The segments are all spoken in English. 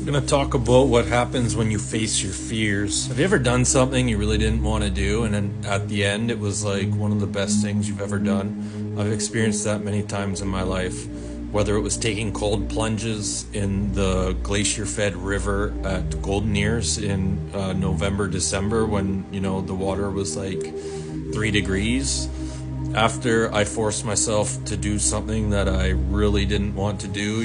Gonna talk about what happens when you face your fears. Have you ever done something you really didn't want to do, and then at the end it was like one of the best things you've ever done? I've experienced that many times in my life, whether it was taking cold plunges in the glacier-fed river at Golden Ears in November, December, when the water was like 3 degrees. After I forced myself to do something that I really didn't want to do,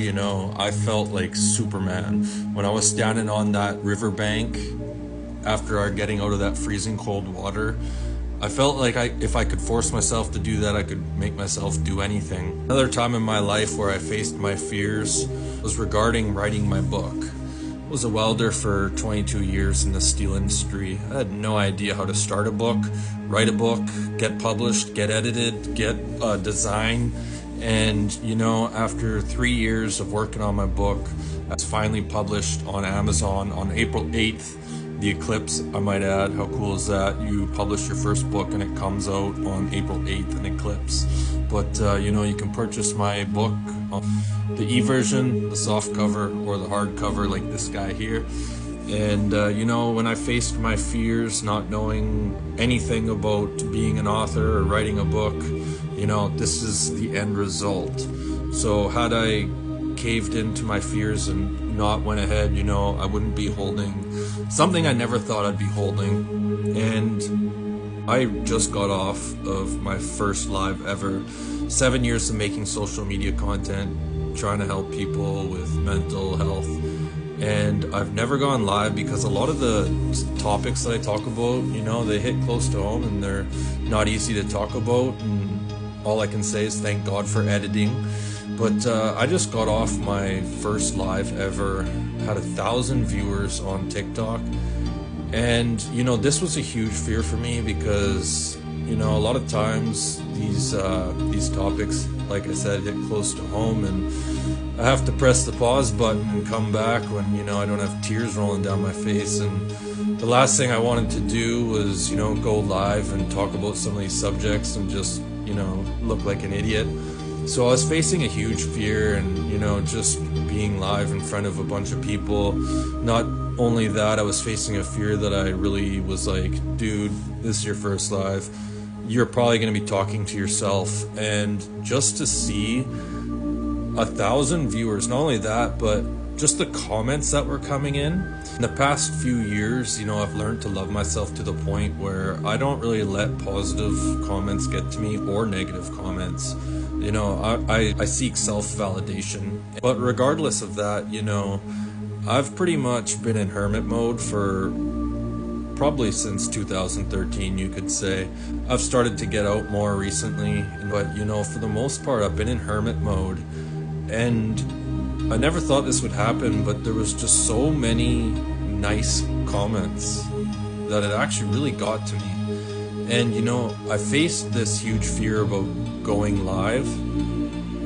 I felt like Superman. When I was standing on that riverbank after getting out of that freezing cold water, I felt like if I could force myself to do that, I could make myself do anything. Another time in my life where I faced my fears was regarding writing my book. I was a welder for 22 years in the steel industry. I had no idea how to start a book, write a book, get published, get edited, get design. And after 3 years of working on my book, I was finally published on Amazon on April 8th. The eclipse, I might add. How cool is that? You publish your first book and it comes out on April 8th, an eclipse. But you can purchase my book, the e-version, the soft cover, or the hard cover, like this guy here. And when I faced my fears, not knowing anything about being an author or writing a book, this is the end result. So had I caved into my fears and not went ahead, I wouldn't be holding something I never thought I'd be holding. And I just got off of my first live ever. 7 years of making social media content, trying to help people with mental health. And I've never gone live because a lot of the topics that I talk about, they hit close to home and they're not easy to talk about. And all I can say is thank God for editing. But I just got off my first live ever, had 1,000 viewers on TikTok. And, this was a huge fear for me because, a lot of times these topics, like I said, hit close to home, and I have to press the pause button and come back when, I don't have tears rolling down my face. And the last thing I wanted to do was, go live and talk about some of these subjects and just, look like an idiot. So I was facing a huge fear, and just being live in front of a bunch of people. Not only that, I was facing a fear that I really was like, dude, this is your first live. You're probably going to be talking to yourself. And just to see 1,000 viewers, not only that, but just the comments that were coming in the past few years, I've learned to love myself to the point where I don't really let positive comments get to me or negative comments. I seek self-validation. But regardless of that, I've pretty much been in hermit mode for probably since 2013, you could say. I've started to get out more recently, but for the most part, I've been in hermit mode. And I never thought this would happen, but there was just so many nice comments that it actually really got to me. And I faced this huge fear about going live,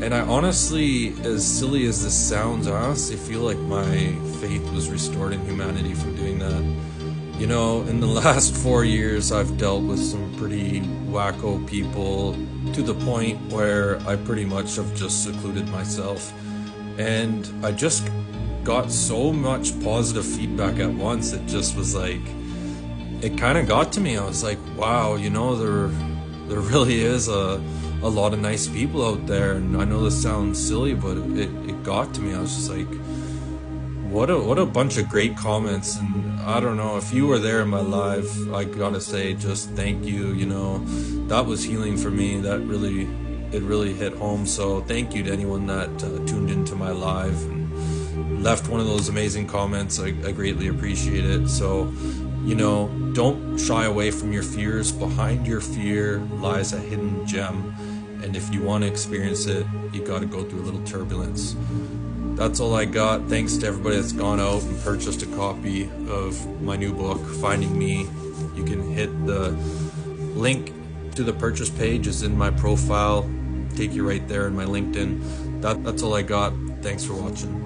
and I honestly, as silly as this sounds, I honestly feel like my faith was restored in humanity from doing that. In the last 4 years, I've dealt with some pretty wacko people to the point where I pretty much have just secluded myself. And I just got so much positive feedback at once, it just was like, it kind of got to me. I was like, wow, there really is a lot of nice people out there. And I know this sounds silly, but it got to me. I was just like, what a bunch of great comments. And I don't know, if you were there in my live, I gotta say, just thank you. That was healing for me. It really hit home. So thank you to anyone that tuned into my live and left one of those amazing comments. I greatly appreciate it. So don't shy away from your fears. Behind your fear lies a hidden gem, and if you want to experience it, you got to go through a little turbulence. That's all I got. Thanks to everybody that's gone out and purchased a copy of my new book, Finding Me. You can hit the link to the purchase page is in my profile. Take you right there in my LinkedIn. That's all I got. Thanks for watching.